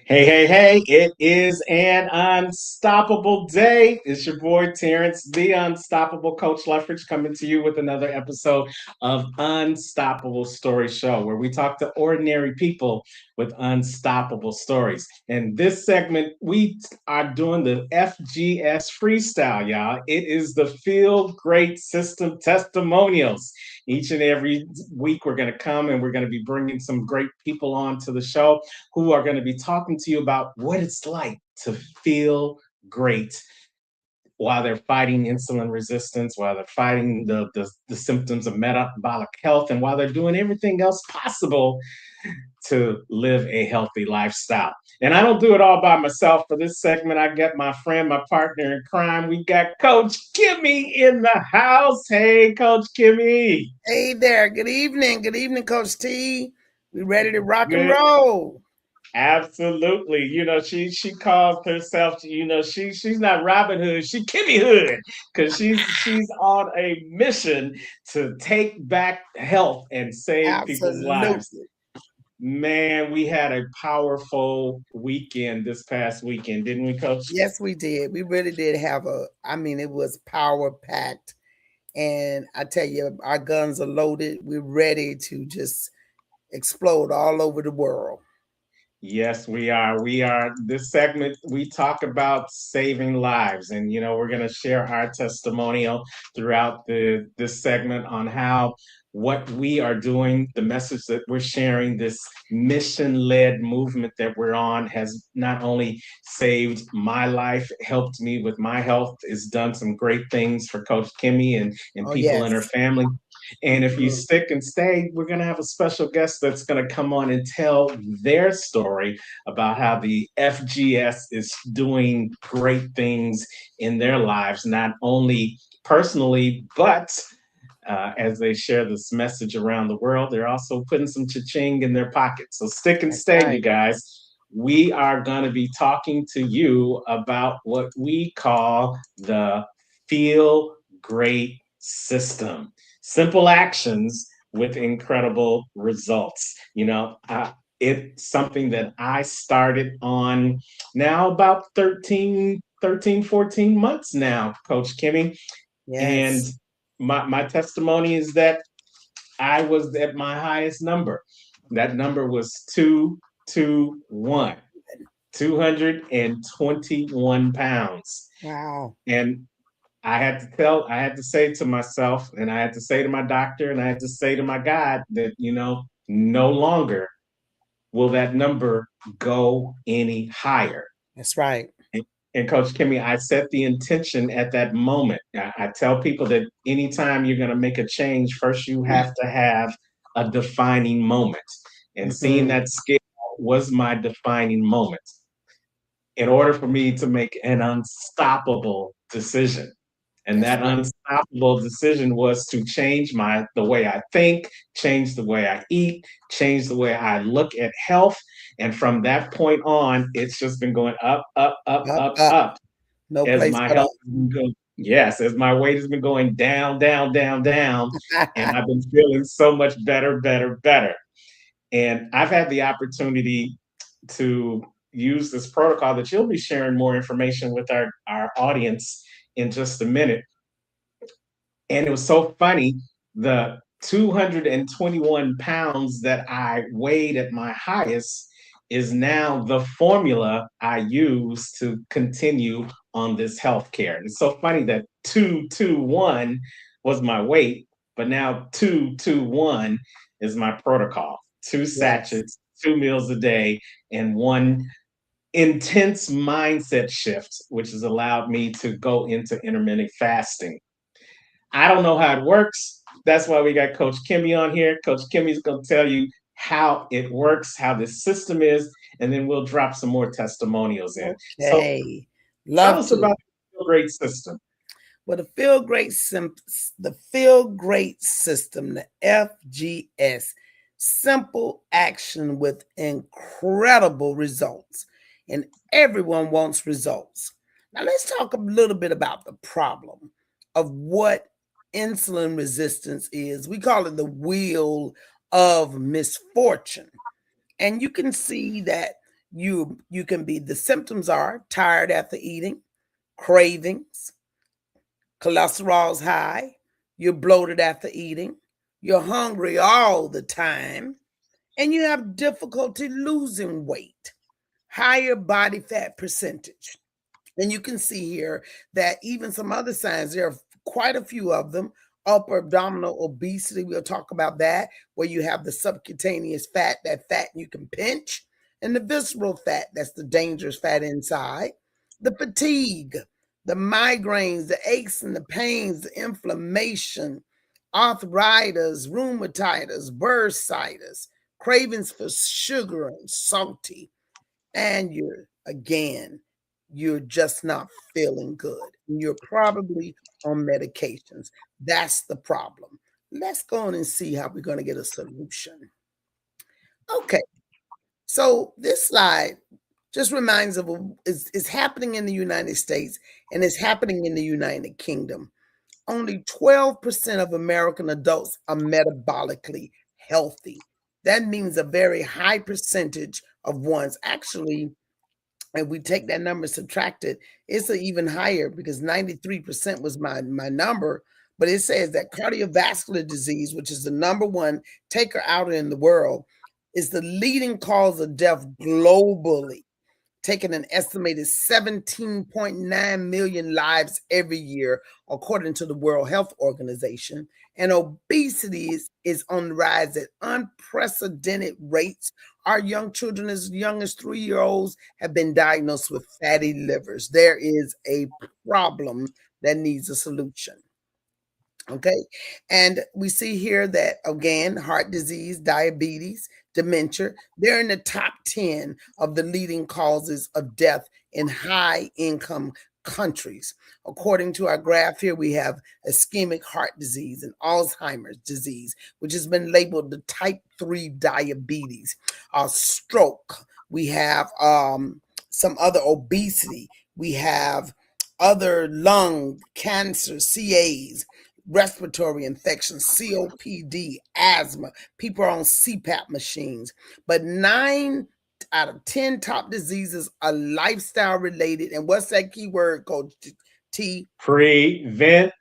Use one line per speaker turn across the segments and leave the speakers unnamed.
Hey, hey, hey, it is an unstoppable day. It's your boy Terrence, the unstoppable Coach Leffridge, coming to you with another episode of Unstoppable Story Show, where we talk to ordinary people with unstoppable stories. And this segment, we are doing the FGS freestyle, y'all. It is the Feel Great System testimonials. Each and every week, we're going to come and we're going to be bringing some great people on to the show who are going to be talking to you about what it's like to feel great while they're fighting insulin resistance, while they're fighting the symptoms of metabolic health, and while they're doing everything else possible to live a healthy lifestyle. And I don't do it all by myself. For this segment, I get my friend, my partner in crime. We got Coach Kimmy in the house. Hey, Coach Kimmy.
Hey there. Good evening. Good evening, Coach T. We ready to rock and
Good.
roll.
Absolutely. She calls herself, she's not Robin Hood, she Kimmy Hood, because she's on a mission to take back health and save people's lives.
Absolutely.
Man, we had a powerful weekend this past weekend, didn't we, Coach?
Yes, we did. We really did have it was power packed. And I tell you, our guns are loaded. We're ready to just explode all over the world.
Yes, we are. We are. This segment, we talk about saving lives, and we're going to share our testimonial throughout the this segment on how what we are doing, the message that we're sharing, this mission-led movement that we're on, has not only saved my life, helped me with my health, has done some great things for Coach Kimmy and
Oh,
people in her
yes.
family. And if you
Mhm.
stick and stay, we're going to have a special guest that's going to come on and tell their story about how the FGS is doing great things in their lives, not only personally, but as they share this message around the world, they're also putting some cha-ching in their pockets. So stick and
That's
stay, you
right.
guys. We are going to be talking to you about what we call the Feel Great System. Simple actions with incredible results. It's something that I started on now about 14 months now, Coach Kimmy. And
Yes.
my testimony is that I was at my highest number. That number was 221, 221 pounds.
Wow.
And I had to say to myself, and I had to say to my doctor, and I had to say to my God that, no longer will that number go any higher.
That's right.
And Coach Kimmy, I set the intention at that moment. I tell people that anytime you're going to make a change, first you have to have a defining moment. And seeing
Mhm.
that scale was my defining moment in order for me to make an unstoppable decision. And
That's
that
right.
unstoppable decision was to change the way I think, change the way I eat, change the way I look at health. And from that point on, it's just been going up, up, up,
Up,
up,
up.
up
No
as
place
my
but
health
up.
has been going. Yes, as my weight has been going down, down, down, down, and I've been feeling so much better, better, better. And I've had the opportunity to use this protocol that you'll be sharing more information with our audience in just a minute. And it was so funny. The 221 pounds that I weighed at my highest is now the formula I use to continue on this healthcare. It's so funny that 221 was my weight, but now 221 is my protocol. Two
Yes.
sachets, 2 meals a day, and one intense mindset shift, which has allowed me to go into intermittent fasting. I don't know how it works. That's why we got Coach Kimmy on here. Coach Kimmy's going to tell you how it works, how the system is, and then we'll drop some more testimonials in. So
Okay.
tell
Love
us
to.
about the great system.
Well, the Feel Great System, the FGS, simple action with incredible results. And everyone wants results. Now let's talk a little bit about the problem of what insulin resistance is. We call it the wheel of misfortune. And you can see that You can be, the symptoms are tired after eating, cravings, cholesterol's high, you're bloated after eating, you're hungry all the time, and you have difficulty losing weight, higher body fat percentage. And you can see here that even some other signs, there are quite a few of them. Upper abdominal obesity, we'll talk about that, where you have the subcutaneous fat, that fat you can pinch, and the visceral fat, that's the dangerous fat inside. The fatigue, the migraines, the aches and the pains, the inflammation, arthritis, rheumatitis, bursitis, cravings for sugar and salty, and you're just not feeling good. You're probably on medications. That's the problem. Let's go on and see how we're going to get a solution. Okay, so this slide just reminds of it's happening in the United States and it's happening in the United Kingdom. Only 12% of American adults are metabolically healthy. That means a very high percentage of ones, actually, and we take that number, subtract it, it's even higher, because 93% was my number. But it says that cardiovascular disease, which is the number one taker out in the world, is the leading cause of death globally, taking an estimated 17.9 million lives every year, according to the World Health Organization. And obesity is on the rise at unprecedented rates. Our young children, as young as 3-year-olds, have been diagnosed with fatty livers. There is a problem that needs a solution. Okay. And we see here that, again, heart disease, diabetes, dementia, they're in the top 10 of the leading causes of death in high income countries. According to our graph here, we have ischemic heart disease and Alzheimer's disease, which has been labeled the type 3 diabetes, stroke. We have some other obesity. We have other lung cancer, CAs, respiratory infections, COPD, asthma. People are on CPAP machines. But 9 out of 10 top diseases are lifestyle related. And what's that key word, Coach T?
Preventable.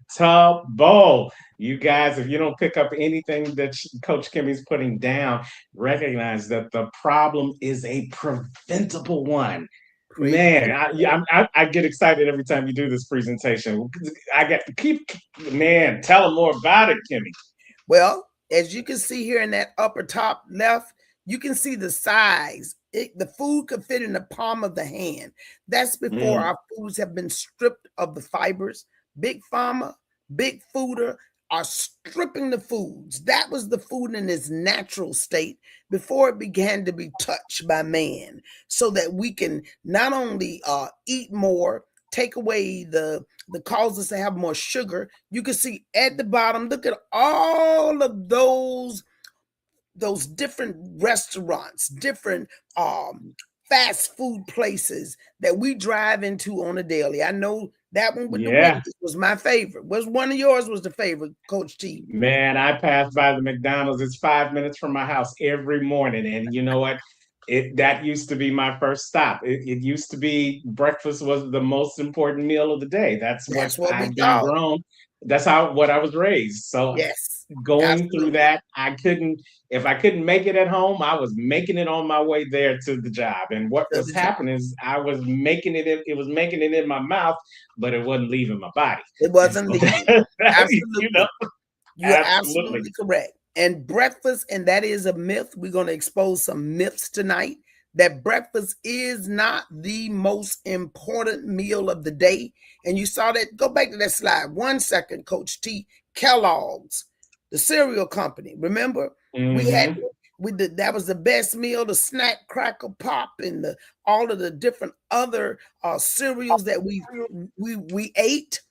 You guys, if you don't pick up anything that Coach Kimmy's putting down, recognize that the problem is a preventable one. Man, I get excited every time you do this presentation. I get to keep, man, tell them more about it, Kimmy.
Well, as you can see here in that upper top left, you can see the size. The food could fit in the palm of the hand. That's before our foods have been stripped of the fibers. Big Pharma, Big Fooder are stripping the foods. That was the food in its natural state before it began to be touched by man, so that we can not only eat more, take away the causes to have more sugar. You can see at the bottom, look at all of those different restaurants, different fast food places that we drive into on a daily. I know that one with the Wendy's was my favorite. Was one of yours was the favorite, Coach T?
Man, I pass by the McDonald's. It's 5 minutes from my house every morning, and you know what? That used to be my first stop. It used to be breakfast was the most important meal of the day. That's what
what we
I've been
thought.
grown. That's what I was raised. So
Yes,
going through
absolutely.
that, if I couldn't make it at home, I was making it on my way there to the job. And what
To
was
the job.
happening is I was making it was making it in my mouth, but it wasn't leaving my body.
It wasn't leaving. Absolutely.
You know,
You're
absolutely.
absolutely correct. And breakfast, and that is a myth. We're going to expose some myths tonight, that breakfast is not the most important meal of the day. And you saw that. Go back to that slide 1 second, Coach T. Kellogg's, the cereal company. Remember, we had that was the best meal, the snack cracker pop and all of the different other cereals that we ate,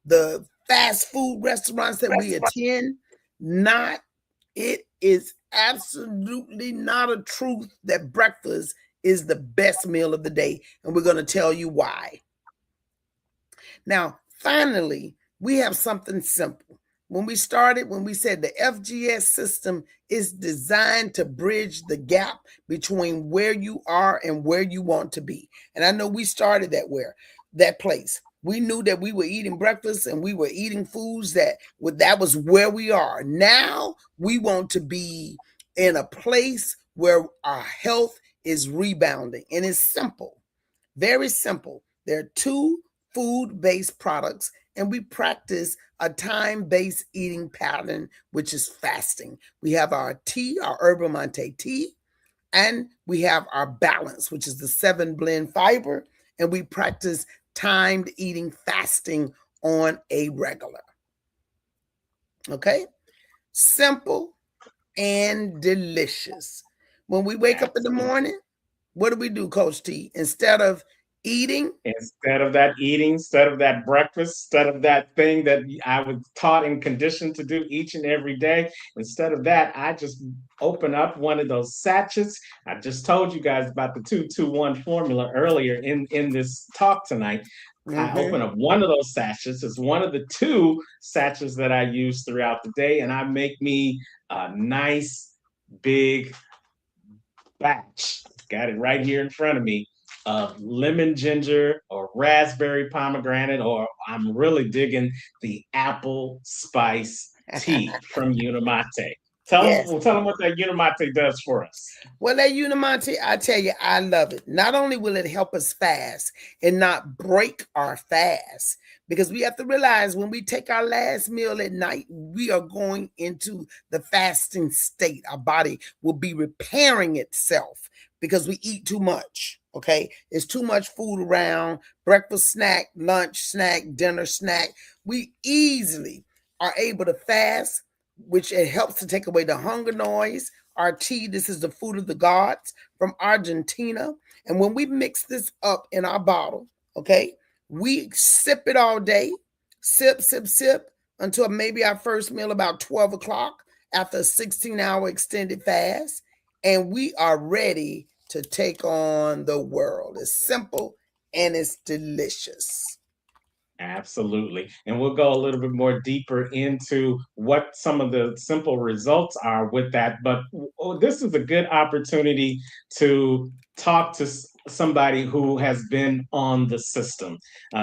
the fast food restaurants that we attend. It is absolutely not a truth that breakfast is the best meal of the day, and we're going to tell you why. Now, finally, we have something simple. when we started, when we said the FGS system is designed to bridge the gap between where you are and where you want to be. And I know we started that place. We knew that we were eating breakfast and we were eating foods that was where we are. Now we want to be in a place where our health is rebounding. And it's simple, very simple. There are two food-based products, and we practice a time-based eating pattern, which is fasting. We have our tea, our Herbal Monte tea, and we have our balance, which is the 7 blend fiber, and we practice timed eating fasting on a regular. Okay? Simple and delicious. When we wake up in the
Absolutely.
morning, what do, Coach T? Instead of eating,
Instead of that eating, instead of that breakfast, instead of that thing that I was taught and conditioned to do each and every day, instead of that, I just open up one of those sachets. I just told you guys about the 221 formula earlier in this talk tonight. I open
mm-hmm.
up one of those sachets. It's one of the two sachets that I use throughout the day, and I make me a nice big batch. Got it right here in front of me of lemon ginger or raspberry pomegranate, or I'm really digging the apple spice tea from Unimate.
Yes.
Tell them what that Unimate does for us.
Well, that Unimante, I tell you, I love it. Not only will it help us fast and not break our fast, because we have to realize when we take our last meal at night, we are going into the fasting state. Our body will be repairing itself because we eat too much. Okay, there's too much food around, breakfast snack, lunch snack, dinner snack. We easily are able to fast, which it helps to take away the hunger noise. Our tea, this is the food of the gods from Argentina. And when we mix this up in our bottle, okay, we sip it all day, sip, sip, sip, until maybe our first meal about 12 o'clock after a 16-hour extended fast. And we are ready to take on the world. It's simple and it's delicious.
Absolutely. And we'll go a little bit more deeper into what some of the simple results are with that. But this is a good opportunity to talk to somebody who has been on the system.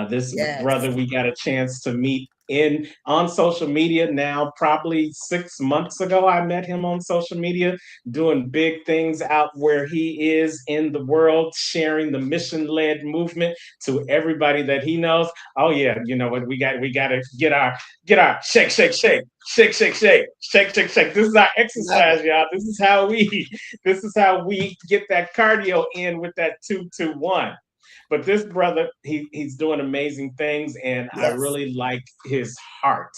This
Yes.
brother, we got a chance to meet in on social media now, probably 6 months ago. I met him on social media doing big things out where he is in the world, sharing the mission-led movement to everybody that he knows. Oh yeah, you know what? We got to get our shake. This is our
Love it.
exercise, y'all. This is how we get that cardio in with that 221. But this brother, he's doing amazing things, and I
Yes.
really like his heart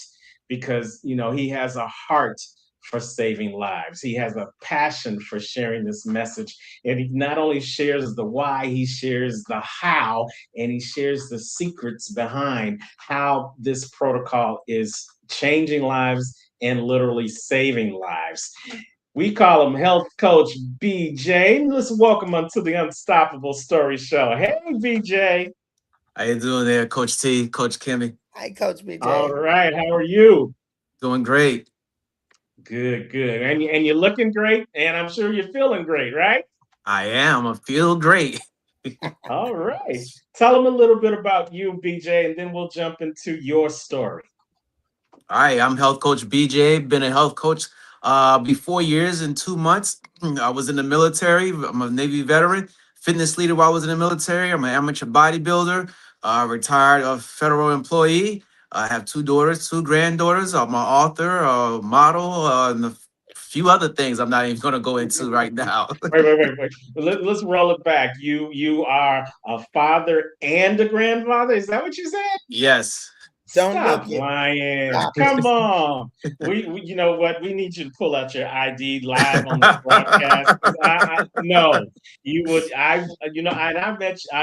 because he has a heart for saving lives. He has a passion for sharing this message. And he not only shares the why, he shares the how, and he shares the secrets behind how this protocol is changing lives and literally saving lives. We call him Health Coach BJ. Let's welcome him to the Unstoppable Story Show. Hey, BJ.
How you doing there, Coach T, Coach Kimmy?
Hi, Coach
All
BJ.
right. How are you?
Doing great.
Good, good. And you're looking great, and I'm sure you're feeling great, right?
I am. I feel great.
All right. Tell them a little bit about you, BJ, and then we'll jump into your story.
All right, I'm Health Coach BJ. Been a health coach be 4 years and 2 months. I was in the military. I'm a Navy veteran, fitness leader while I was in the military. I'm an amateur bodybuilder, retired federal employee. I have two daughters, two granddaughters. I'm an author, a model, and a few other things I'm not even going to go into right now.
Wait. Let's roll it back. You are a father and a grandfather. Is that what you said?
Yes.
Don't look
Stop
it.
lying.
Stop it.
Come on. You know what? We need you to pull out your ID live on this broadcast. 'Cause I no, you would and I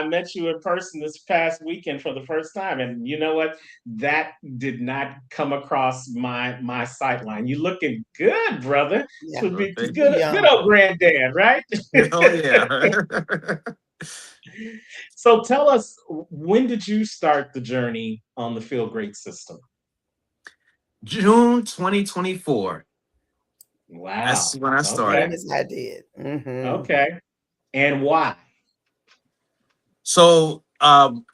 met you in person this past weekend for the first time. And you know what? That did not come across my sight line. You looking good, brother. This
Yeah,
would be
Thank
you
good
young.
old granddad, right?
you. Oh yeah.
So tell us, when did you start the journey on the Feel Great system?
June 2024.
Wow.
That's when I
Okay.
started.
Yes, I did. Hmm.
Okay. And why?
So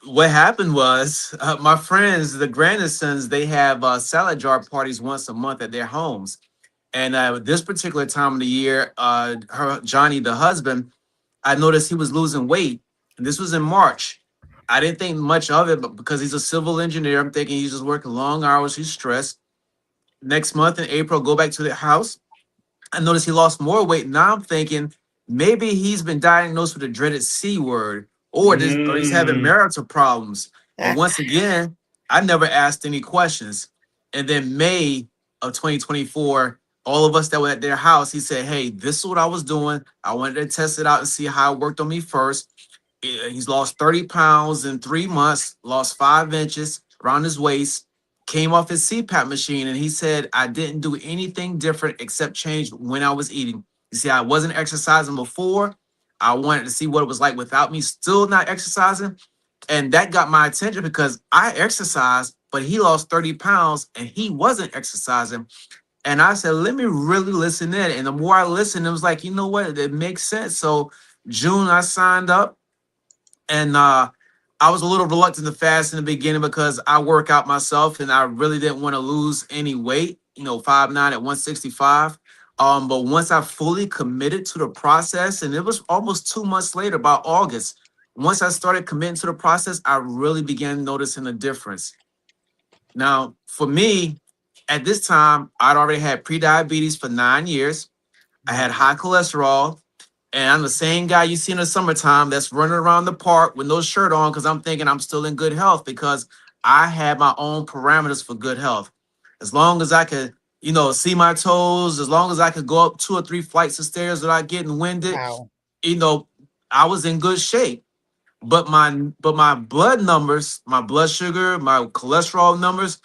what happened was my friends, the Grandersons, they have salad jar parties once a month at their homes. And this particular time of the year, Johnny, the husband, I noticed he was losing weight. And this was in March. I didn't think much of it, but because he's a civil engineer, I'm thinking he's just working long hours. He's stressed. Next month in April, go back to the house. I noticed he lost more weight. Now I'm thinking maybe he's been diagnosed with the dreaded C word, or he's having
Mm,
marital problems. But once again, I never asked any questions. And then May of 2024, all of us that were at their house, he said, "Hey, this is what I was doing. I wanted to test it out and see how it worked on me first." He's lost 30 pounds in 3 months, lost 5 inches around his waist, came off his CPAP machine, and he said, I didn't do anything different except change when I was eating. You see, I wasn't exercising before. I wanted to see what it was like without me still not exercising. And that got my attention because I exercised, but he lost 30 pounds and he wasn't exercising. And I said, let me really listen in. And the more I listened, it was like, you know what? It makes sense. So June, I signed up, and I was a little reluctant to fast in the beginning because I work out myself and I really didn't want to lose any weight, 5'9" at 165. But once I fully committed to the process, and it was almost 2 months later, about August, once I started committing to the process, I really began noticing a difference. Now, for me, at this time, I'd already had pre-diabetes for 9 years. I had high cholesterol, and I'm the same guy you see in the summertime that's running around the park with no shirt on because I'm thinking I'm still in good health because I had my own parameters for good health. As long as I could, see my toes, as long as I could go up 2 or 3 flights of stairs without getting winded,
Wow.
you know, I was in good shape. But my blood numbers, my blood sugar, my cholesterol numbers,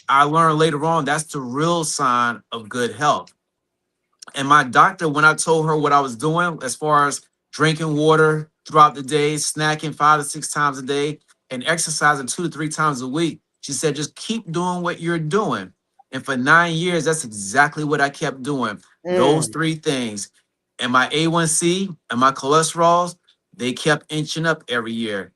I learned later on that's the real sign of good health. And my doctor, when I told her what I was doing, as far as drinking water throughout the day, snacking 5 to 6 times a day, and exercising 2 to 3 times a week, she said, just keep doing what you're doing. And for 9 years, that's exactly what I kept doing. Those
Mm.
3 things. And my A1C and my cholesterols, they kept inching up every year.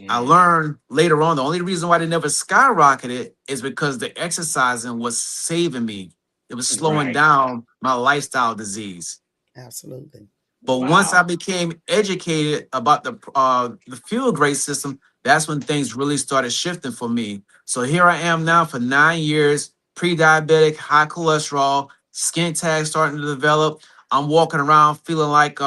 I
mm,
learned later on the only reason why they never skyrocketed is because the exercising was saving me. It was slowing
right.
down my lifestyle disease.
Absolutely.
But once I
Wow.
became educated about the fuel grade system, that's when things really started shifting for me. So here I am now for 9 years, pre-diabetic, high cholesterol, skin tags starting to develop. I'm walking around feeling like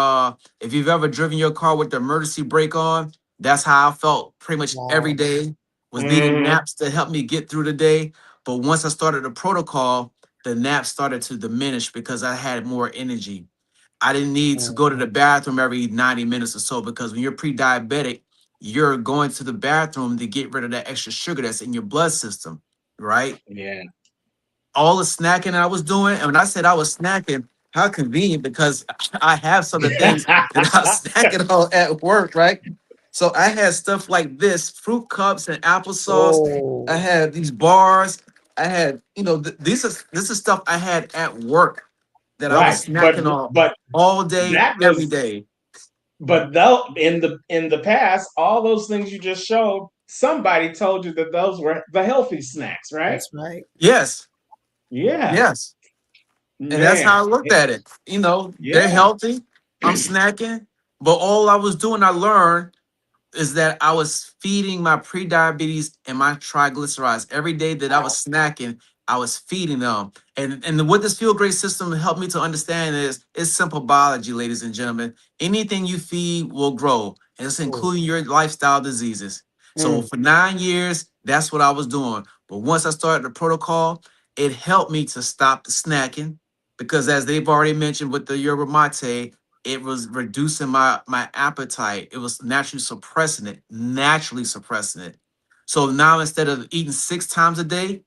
if you've ever driven your car with the emergency brake on, that's how I felt pretty much every
Wow.
day. Was needing
Hmm.
naps to help me get through the day. But once I started the protocol, the naps started to diminish because I had more energy. I didn't need to go to the
Mhm.
bathroom every 90 minutes or so because when you're pre-diabetic, you're going to the bathroom to get rid of that extra sugar that's in your blood system, right?
Yeah.
All the snacking I was doing, and when I said I was snacking, how convenient because I have some of the things that I was snacking on at work, right? So I had stuff like this, fruit cups and applesauce. I
Oh,
had these bars. I had, this is stuff I had at work that I
Right.
was snacking on
But
all day,
that
every
was
day.
but though in the past, all those things you just showed, somebody told you that those were the healthy snacks, right?
that's right.
Yes,
Yeah.
yes. And that's
Man.
how I looked at it. They're
Yeah.
healthy. I'm snacking. But all I was doing, I learned is that I was feeding my pre-diabetes and my triglycerides every day that I was snacking. I was feeding them, and what this fuel grade system helped me to understand is it's simple biology, ladies and gentlemen. Anything you feed will grow, and it's
Oh.
including your lifestyle diseases. So
Mm.
for 9 years, that's what I was doing. But once I started the protocol, it helped me to stop the snacking because, as they've already mentioned with the yerba mate, it was reducing my appetite. It was naturally suppressing it. So now instead of eating 6 times a day,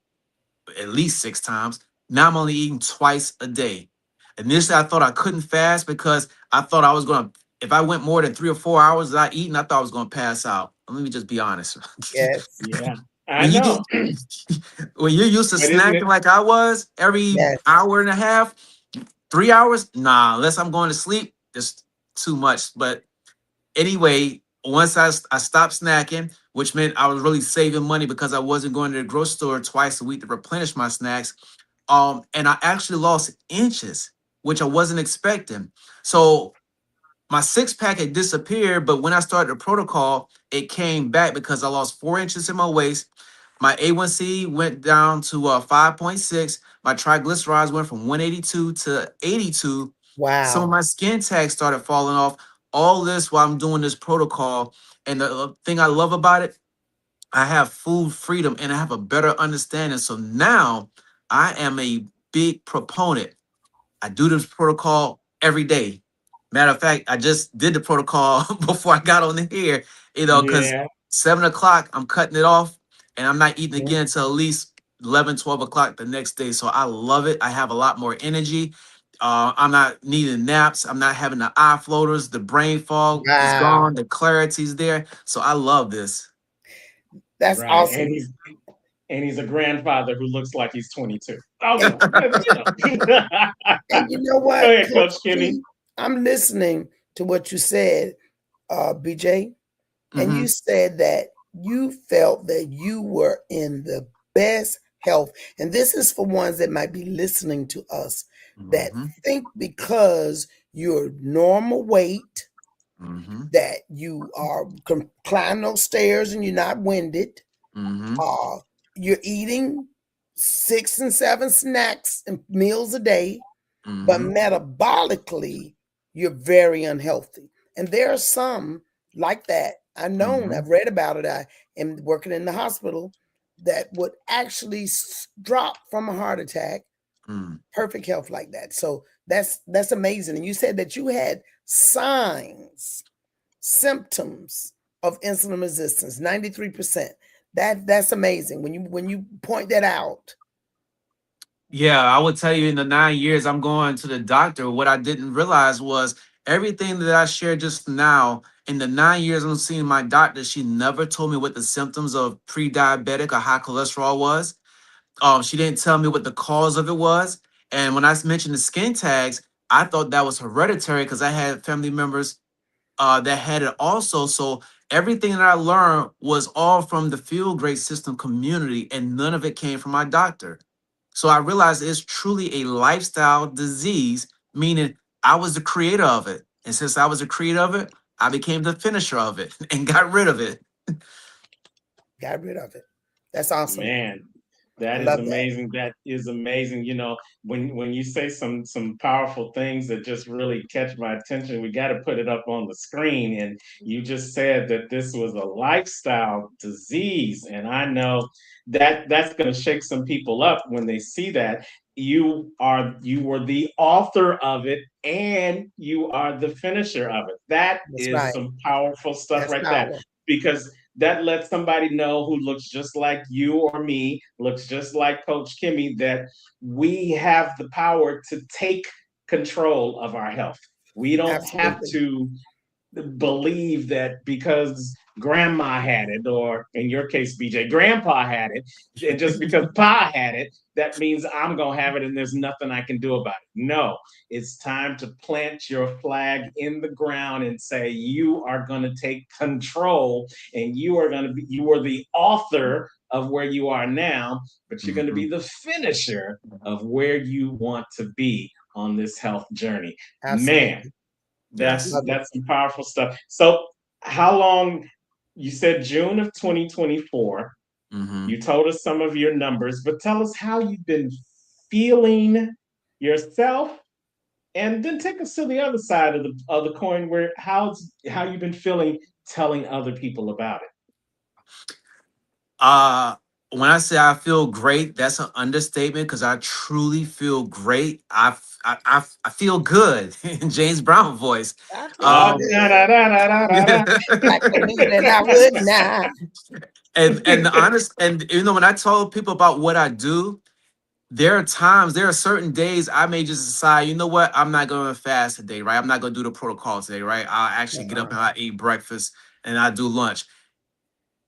at least 6 times, now I'm only eating twice a day. Initially, I thought I couldn't fast because I thought I was gonna. If I went more than 3 or 4 hours without eating, I thought I was gonna pass out. Let me just be honest.
Yes.
Yeah. I
when you
know.
get When you're used to
But isn't
snacking
it?
like I was every
Yes.
hour and a half, 3 hours, nah, unless I'm going to sleep, it's too much. But anyway, once I stopped snacking, which meant I was really saving money because I wasn't going to the grocery store twice a week to replenish my snacks. And I actually lost inches, which I wasn't expecting. So my six pack had disappeared, but when I started the protocol, it came back because I lost 4 inches in my waist. My A1C went down to 5.6. My triglycerides went from 182 to 82. Some of
Wow.
my skin tags started falling off. All this while I'm doing this protocol. And the thing I love about it, I have food freedom and I have a better understanding. So now I am a big proponent. I do this protocol every day. Matter of fact, I just did the protocol before I got on the here, because
Yeah.
7 o'clock, I'm cutting it off and I'm not eating
Mhm.
again until at least 11, 12 o'clock the next day. So I love it. I have a lot more energy. I'm not needing naps. I'm not having the eye floaters. The brain fog is
Wow.
gone. The clarity's there. So I love this.
That's
Right.
awesome.
And he's a grandfather who looks like he's 22. Okay, you know.
And you know
Go
what,
ahead,
Coach
Coach Kimmy.
C? I'm listening to what you said, BJ, and
Mm-hmm.
you said that you felt that you were in the best health. And this is for ones that might be listening to us that
Mm-hmm.
think because you're normal weight,
Mm-hmm.
that you are climb those stairs and you're not winded.
Mm-hmm.
Uh, you're eating 6 and 7 snacks and meals a day, but
Mm-hmm.
metabolically, you're very unhealthy. And there are some like that. I know,
Mm-hmm.
I've read about it. I am working in the hospital that would actually drop from a heart attack,
Mm.
perfect health like that. So that's amazing. And you said that you had signs, symptoms of insulin resistance, 93%. That's amazing. When you point that out.
Yeah, I would tell you in the 9 years I'm going to the doctor, what I didn't realize was everything that I shared just now. In the 9 years I'm seeing my doctor, she never told me what the symptoms of pre-diabetic or high cholesterol was. She didn't tell me what the cause of it was. And when I mentioned the skin tags, I thought that was hereditary because I had family members that had it also. So everything that I learned was all from the Feel Great System community, and none of it came from my doctor. So I realized it's truly a lifestyle disease, meaning I was the creator of it. And since I was the creator of it, I became the finisher of it and got rid of it.
Got rid of it. That's awesome.
Man,
I
that is
love that.
amazing. That is amazing. You know, when you say some powerful things that just really catch my attention, we got to put it up on the screen. And you just said that this was a lifestyle disease, and I know that that's going to shake some people up when they see that. You were the author of it and you are the finisher of it. That
That's
is
right.
some powerful stuff
That's
right there,
power.
because that lets somebody know who looks just like you or me, looks just like Coach Kimmy, that we have the power to take control of our health. We don't have
Absolutely.
to believe that because grandma had it, or in your case, BJ, grandpa had it, and just because pa had it, that means I'm going to have it and there's nothing I can do about it. No, it's time to plant your flag in the ground and say, you are going to take control and you are going to be, you are the author of where you are now, but you're going to
Mhm.
be the finisher of where you want to be on this health journey. Man,
Absolutely.
that's
Love it.
Absolutely.
that's some powerful stuff. So, how long? You said June of 2024.
Hmm.
You told us some of your numbers, but tell us how you've been feeling yourself, and then take us to the other side of the coin, where how you've been feeling telling other people about it.
Uh, when I say I feel great, that's an understatement because I truly feel great. I feel good in James Brown voice.
I feel
Um,
good.
Da-da-da-da-da-da.
I knew that I would not.
and the honest, and when I told people about what I do, there are certain days I may just decide, you know what, I'm not going to fast today, right? I'm not going to do the protocol today, right? I'll actually get up
Uh-huh.
and I eat breakfast and I do lunch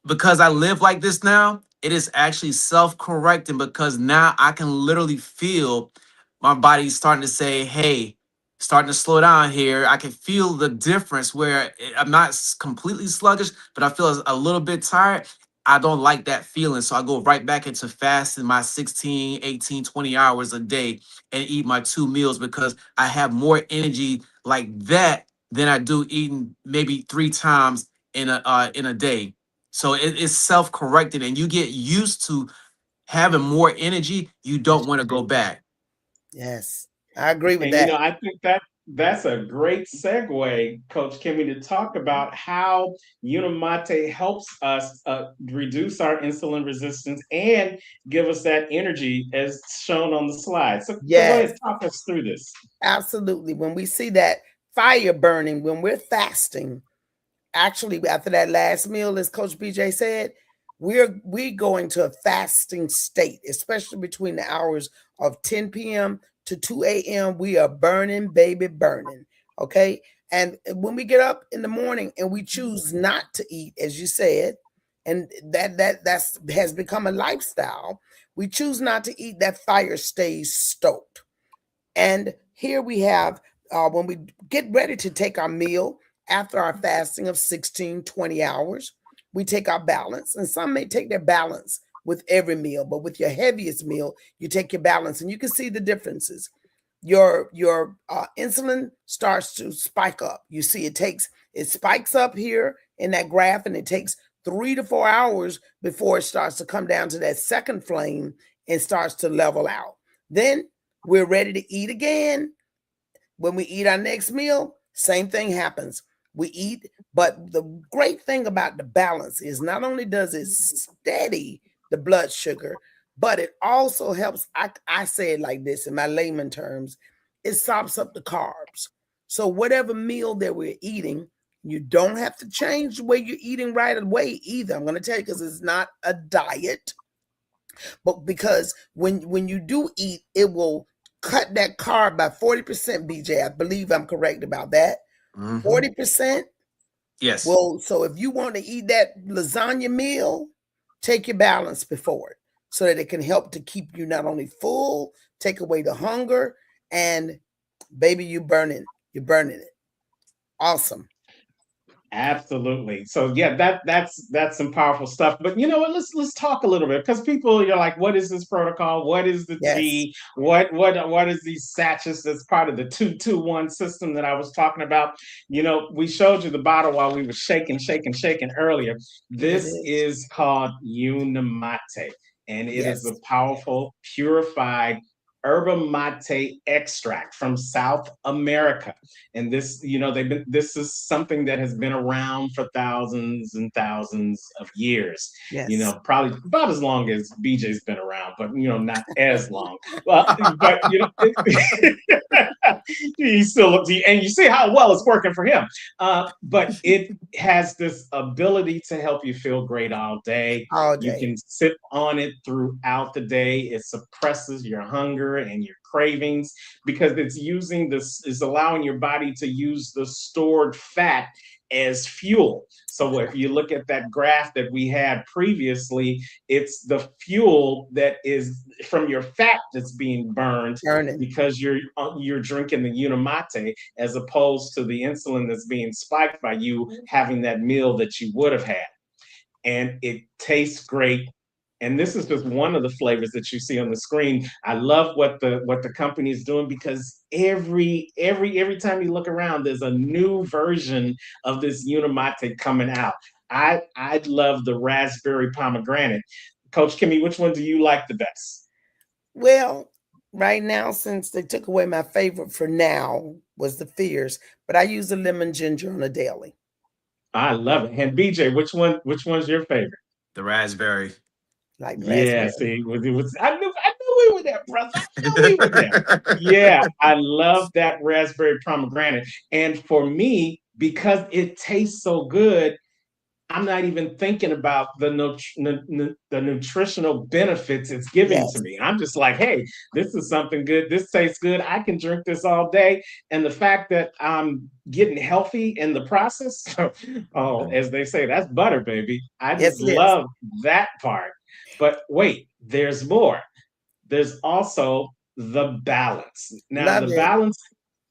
because I live like this now. it is actually self-correcting because now I can literally feel my body starting to say, hey, starting to slow down here. I can feel the difference where I'm not completely sluggish, but I feel a little bit tired. I don't like that feeling. So I go right back into fasting my 16, 18, 20 hours a day and eat my 2 meals because I have more energy like that than I do eating maybe 3 times in a day. So it is self-correcting and you get used to having more energy. You don't want to go back.
Yes, I agree with
And
that.
I think that's a great segue, Coach Kimmy, to talk about how Unimate helps us reduce our insulin resistance and give us that energy as shown on the slide. So go
Yes,
ahead, talk us through this.
absolutely. When we see that fire burning, when we're fasting, actually after that last meal, as Coach BJ said, we go into a fasting state, especially between the hours of 10 p.m. to 2 a.m. We are burning, baby, burning. Okay. And when we get up in the morning and we choose not to eat, as you said, and that's has become a lifestyle, we choose not to eat, that fire stays stoked. And here we have, when we get ready to take our meal after our fasting of 16, 20 hours, we take our balance. And some may take their balance with every meal, but with your heaviest meal, you take your balance. And you can see the differences. Your insulin starts to spike up. You see, it spikes up here in that graph, and it takes 3 to 4 hours before it starts to come down to that second flame and starts to level out. Then we're ready to eat again. When we eat our next meal, same thing happens. We eat, but the great thing about the balance is not only does it steady the blood sugar, but it also helps. I say it like this in my layman terms, it sops up the carbs. So whatever meal that we're eating, you don't have to change the way you're eating right away either. I'm going to tell you, because it's not a diet, but because when you do eat, it will cut that carb by 40%, BJ. I believe I'm correct about that.
Mhm.
40%.
Yes.
Well, so if you want to eat that lasagna meal, take your balance before it so that it can help to keep you not only full, take away the hunger, and baby, you're burning it. Awesome.
Absolutely. So yeah, that's some powerful stuff. But you know what? Let's talk a little bit because people, you're like, what is this protocol? What is the
Yes,
T? What is these sachets? That's part of the 2-2-1 system that I was talking about. We showed you the bottle while we were shaking earlier.
it
This
is.
is called Unimate, and it is
Yes,
a powerful, purified yerba mate extract from South America. And this, this is something that has been around for thousands and thousands of years.
yes.
Probably about as long as BJ's been around, but not as long. Well, but he still looks, and you see how well it's working for him. But it has this ability to help you feel great all day.
All
You
day.
can sip on it throughout the day. It suppresses your hunger and your cravings because it's using this, is allowing your body to use the stored fat as fuel. So if you look at that graph that we had previously, it's the fuel that is from your fat that's being burned
Burning.
because you're drinking the Unimate as opposed to the insulin that's being spiked by you having that meal that you would have had. And it tastes great. And this is just one of the flavors that you see on the screen. I love what the company is doing because every time you look around, there's a new version of this Unimate coming out. I love the raspberry pomegranate. Coach Kimmy, which one do you like the best?
Well, right now, since they took away my favorite for now was the fears, but I use the lemon ginger on a daily,
I love it. And BJ, which one's your favorite?
The raspberry.
like the
Yeah,
raspberry.
see, I knew we were there, brother. I knew we were there. Yeah, I love that raspberry pomegranate. And for me, because it tastes so good, I'm not even thinking about the nutritional benefits it's giving to
Yes,
me. I'm just like, hey, this is something good. This tastes good. I can drink this all day. And the fact that I'm getting healthy in the process, oh,
Mhm.
as they say, that's butter, baby. I
yes,
just
it is.
love that part. But wait, there's more. There's also the balance. Now,
Love
the
it.
balance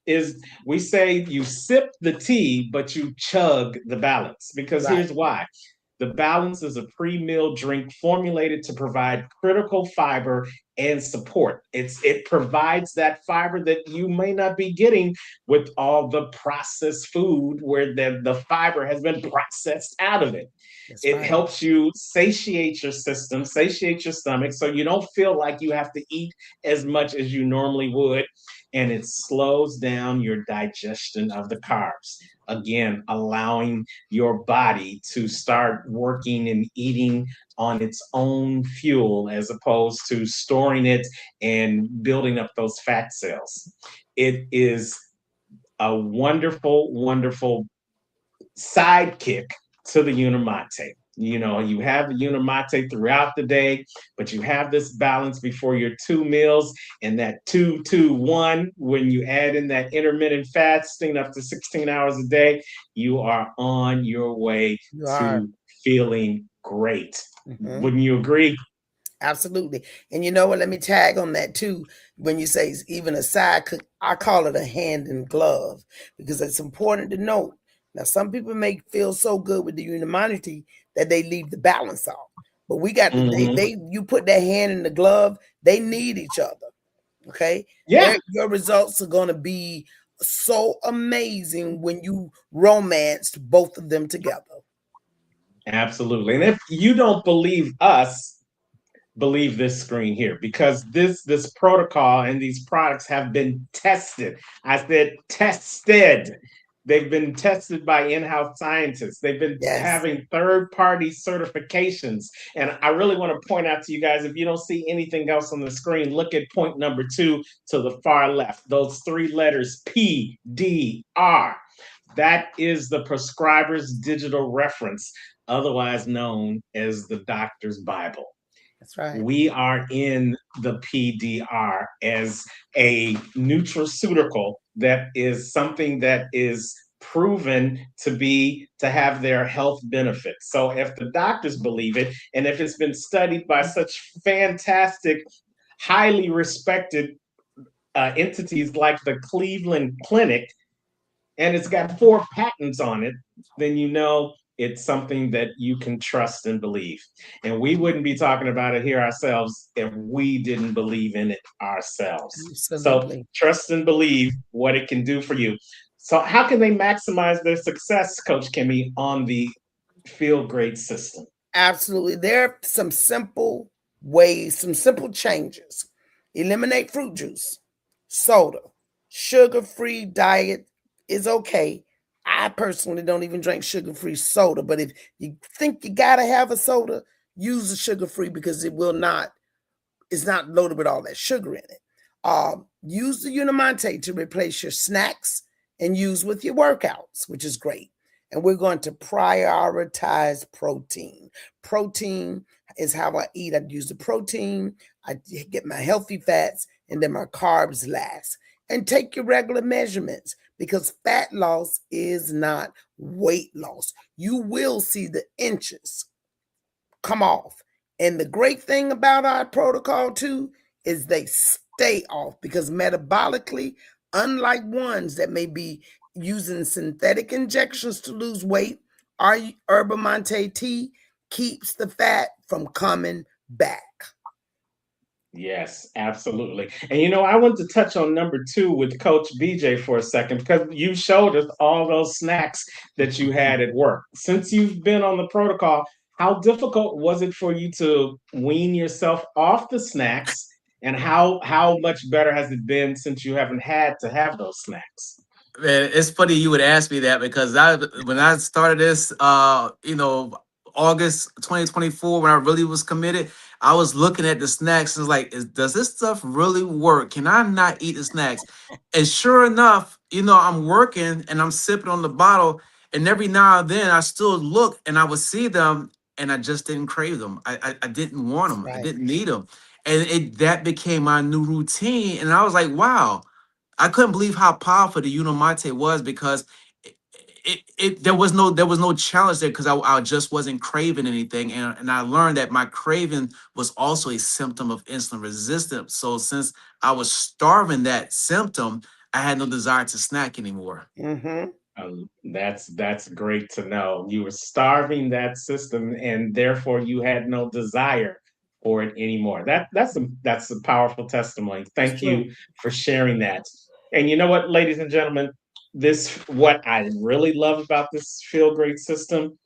is, we say you sip the tea, but you chug the balance. Because
Right.
here's why. The balance is a pre-meal drink formulated to provide critical fiber and support. It provides that fiber that you may not be getting with all the processed food where the fiber has been processed out of it.
That's
It
right.
helps you satiate your system, satiate your stomach, so you don't feel like you have to eat as much as you normally would. And it slows down your digestion of the carbs. Again, allowing your body to start working and eating on its own fuel as opposed to storing it and building up those fat cells. It is a wonderful, wonderful sidekick to the Unimate. You know, you have the Unimate throughout the day, but you have this balance before your two meals, and that 2-2-1, when you add in that intermittent fasting up to 16 hours a day, you are on your way
You are.
to feeling great.
Mhm.
Wouldn't you agree?
Absolutely. And you know what? Let me tag on that too. When you say it's even a side cook, I call it a hand in glove because it's important to note. Now, some people may feel so good with the humanity that they leave the balance off. But we got to,
Mm-hmm.
you put that hand in the glove, they need each other. Okay.
Yeah.
Your results are going to be so amazing when you romanced both of them together.
Absolutely. And if you don't believe us, believe this screen here, because this protocol and these products have been tested. I said tested. They've been tested by in-house scientists. They've been
Yes.
having third-party certifications. And I really want to point out to you guys, if you don't see anything else on the screen, look at point number 2 to the far left. Those 3 letters, PDR. That is the prescriber's digital reference, otherwise known as the doctor's Bible.
That's right.
We are in the PDR as a nutraceutical that is something that is proven to have their health benefits. So if the doctors believe it, and if it's been studied by such fantastic, highly respected entities like the Cleveland Clinic, and it's got 4 patents on it, then you know it's something that you can trust and believe. And we wouldn't be talking about it here ourselves if we didn't believe in it ourselves. So
Absolutely.
trust and believe what it can do for you. So how can they maximize their success, Coach Kimmy, on the Feel Great system?
Absolutely. There are some simple ways, some simple changes. Eliminate fruit juice, soda, sugar free diet is okay. I personally don't even drink sugar free soda, but if you think you got to have a soda, use the sugar free because it's not loaded with all that sugar in it. Use the Unimante to replace your snacks and use with your workouts, which is great. And we're going to prioritize protein. Protein is how I eat. I use the protein, I get my healthy fats, and then my carbs last. And take your regular measurements because fat loss is not weight loss. You will see the inches come off. And the great thing about our protocol too is they stay off because metabolically, unlike ones that may be using synthetic injections to lose weight, our Herba Monte tea keeps the fat from coming back.
Yes, absolutely. And you know, I want to touch on number 2 with Coach BJ for a second because you showed us all those snacks that you had at work. Since you've been on the protocol, how difficult was it for you to wean yourself off the snacks? And how much better has it been since you haven't had to have those snacks?
Man, it's funny you would ask me that because when I started this, August 2024, when I really was committed, I was looking at the snacks and was like, does this stuff really work? Can I not eat the snacks? And sure enough, I'm working and I'm sipping on the bottle, and every now and then I still look and I would see them, and I just didn't crave them. I didn't want
That's
them. I
right.
didn't need them, and that became my new routine. And I was like, wow. I couldn't believe how powerful the Unimate was because there was no challenge there because I just wasn't craving anything, and I learned that my craving was also a symptom of insulin resistance. So since I was starving that symptom, I had no desire to snack anymore.
Mm-hmm.
That's great to know. You were starving that system, and therefore you had no desire for it anymore. That's a powerful testimony.
It's
Thank
true.
you for sharing that. And you know what, ladies and gentlemen, this what I really love about this feel great system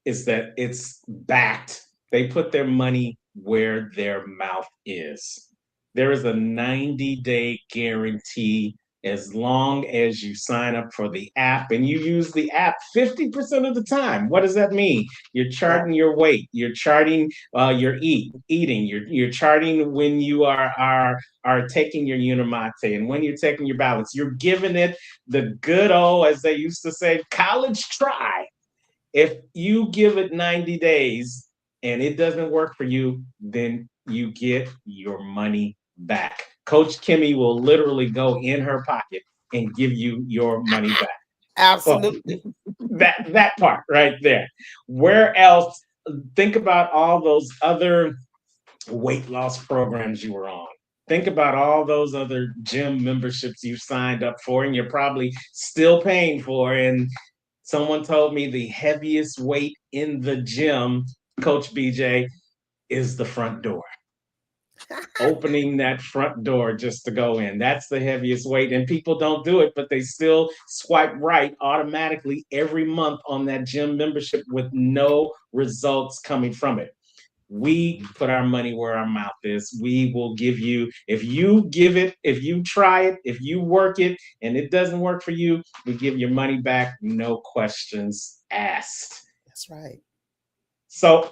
is that it's backed. They put their money where their mouth is. There is a 90-day guarantee as long as you sign up for the app and you use the app 50% of the time. What does that mean? You're
Yeah.
charting your weight, you're charting your eating, you're charting when you are taking your Unimate and when you're taking your balance. You're giving it the good old, as they used to say, college try. If you give it 90 days and it doesn't work for you, then you get your money back. Coach Kimmy will literally go in her pocket and give you your money back. Well,
Absolutely.
that part right there. Where else? Think about all those other weight loss programs you were on. Think about all those other gym memberships you signed up for and you're probably still paying for. And someone told me the heaviest weight in the gym, Coach BJ, is the front door. Opening that front door just to go in. That's the heaviest weight. And people don't do it, but they still swipe right automatically every month on that gym membership with no results coming from it. We put our money where our mouth is. We will give you, if you give it, if you try it, if you work it and it doesn't work for you, we give your money back, no questions asked.
That's right.
So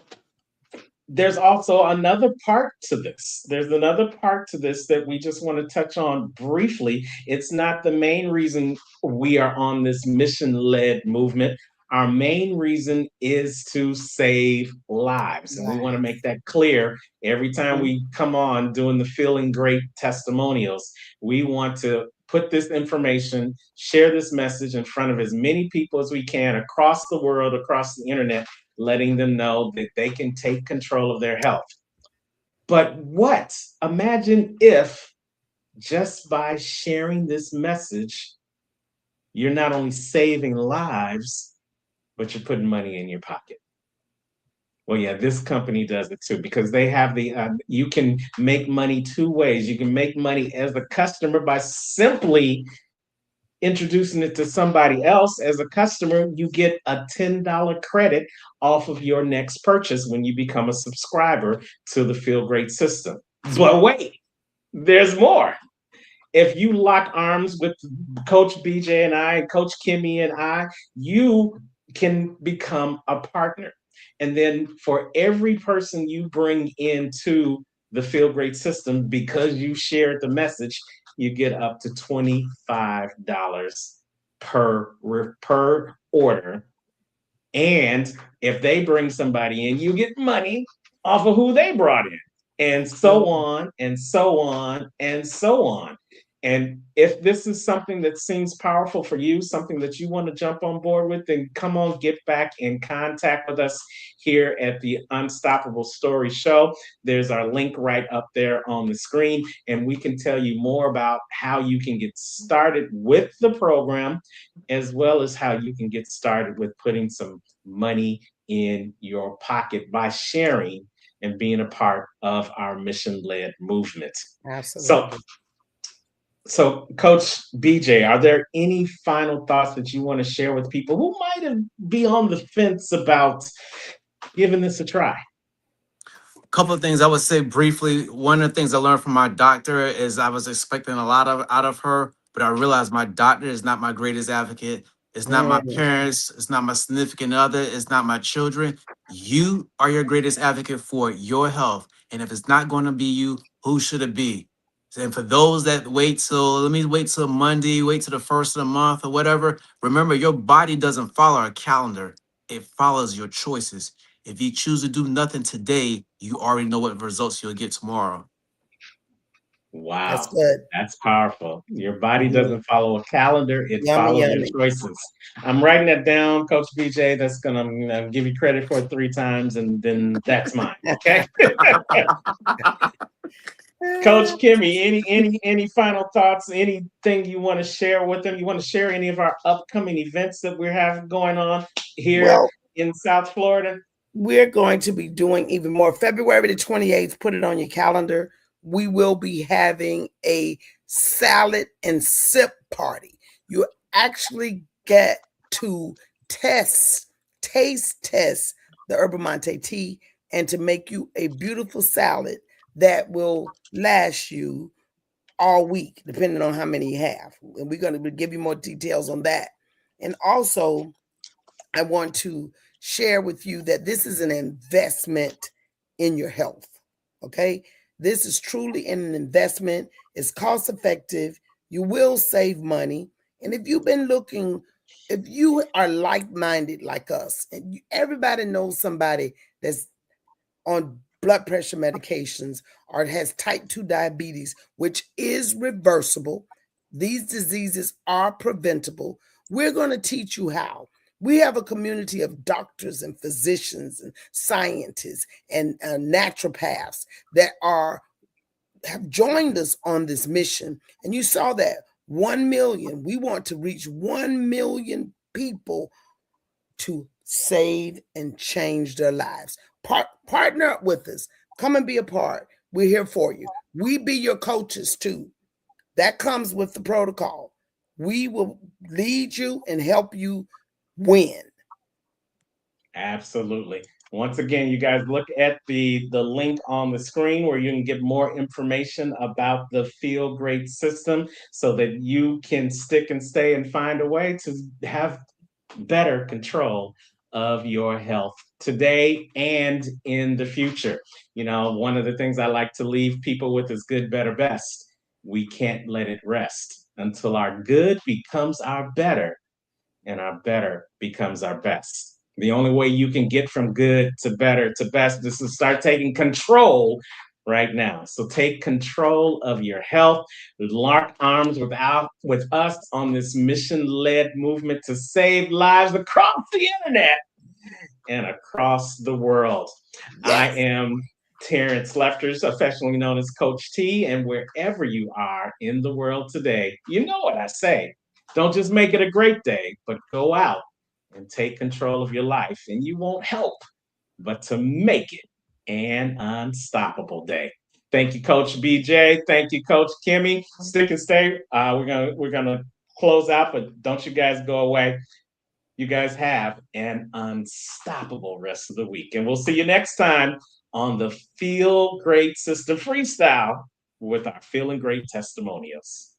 there's also another part to this. There's another part to this that we just want to touch on briefly. It's not the main reason we are on this mission led movement. Our main reason is to save lives. And we want to make
Lives.
that clear every time
Mhm.
we come on doing the feeling great testimonials. We want to put this information, share this message in front of as many people as we can across the world, across the internet, letting them know that they can take control of their health. But what? Imagine if just by sharing this message, you're not only saving lives, but you're putting money in your pocket. Well, yeah, this company does it too because they have you can make money two ways. You can make money as a customer by simply introducing it to somebody else as a customer, you get a $10 credit off of your next purchase when you become a subscriber to the Feel Great system. But wait, there's more. If you lock arms with Coach BJ and I, and Coach Kimmy and I, you can become a partner. And then for every person you bring into the Feel Great system, because you shared the message, you get up to $25 per order. And if they bring somebody in, you get money off of who they brought in, and so
Absolutely.
on, and so on, and so on. And if this is something that seems powerful for you, something that you want to jump on board with, then come on, get back in contact with us here at the Unstoppable Story Show. There's our link right up there on the screen, and we can tell you more about how you can get started with the program, as well as how you can get started with putting some money in your pocket by sharing and being a part of our mission led movement. So,
Absolutely.
so, Coach BJ, are there any final thoughts that you want to share with people who might have be on the fence about giving this a try?
Couple of things I would say briefly. One of the things I learned from my doctor is I was expecting a lot of out of her, but I realized my doctor is not my greatest advocate. It's not my
Mm.
parents. It's not my significant other. It's not my children. You are your greatest advocate for your health. And if it's not going to be you, who should it be? And for those that wait till, let me wait till Monday, wait till the first of the month or whatever, remember your body doesn't follow a calendar. It follows your choices. If you choose to do nothing today, you already know what results you'll get tomorrow.
That's
Wow.
good.
That's powerful. Your body
Mhm.
doesn't follow a calendar, it
Yummy,
follows your
yummy.
choices. I'm writing that down, Coach BJ. That's going to give you credit for it 3 times, and then that's mine. Okay. Coach Kimmy, any final thoughts? Anything you want to share with them? You want to share any of our upcoming events that we have going on here
Well,
in South Florida?
we're going to be doing even more. February the 28th, put it on your calendar. We will be having a salad and sip party. You actually get to taste test the Herba Mate tea and to make you a beautiful salad that will last you all week, depending on how many you have. And we're going to give you more details on that. And also, I want to share with you that this is an investment in your health. Okay. This is truly an investment. It's cost effective. You will save money. And if you've been looking, if you are like minded like us, and everybody knows somebody that's on blood pressure medications or has type 2 diabetes, which is reversible, these diseases are preventable. We're going to teach you how. We have a community of doctors and physicians and scientists and naturopaths that have joined us on this mission. And you saw that 1 million. We want to reach 1 million people to save and change their lives. Partner up with us. Come and be a part. We're here for you. We be your coaches too. That comes with the protocol. We will lead you and help you win.
Absolutely. Once again, you guys look at the link on the screen where you can get more information about the Feel Great system so that you can stick and stay and find a way to have better control of your health today and in the future. One of the things I like to leave people with is good, better, best. We can't let it rest until our good becomes our better and our better becomes our best. The only way you can get from good to better to best is to start taking control right now. So take control of your health. Lock arms with us on this mission-led movement to save lives across the internet and across the world. I
Yes.
am Terrence Lefters, affectionately known as Coach T, and wherever you are in the world today, you know what I say. Don't just make it a great day, but go out and take control of your life, and you won't help but to make it an unstoppable day. Thank you, Coach BJ. Thank you, Coach Kimmy. Stick and stay. We're gonna close out, but don't you guys go away. You guys have an unstoppable rest of the week. And we'll see you next time on the Feel Great System Freestyle with our Feeling Great testimonials.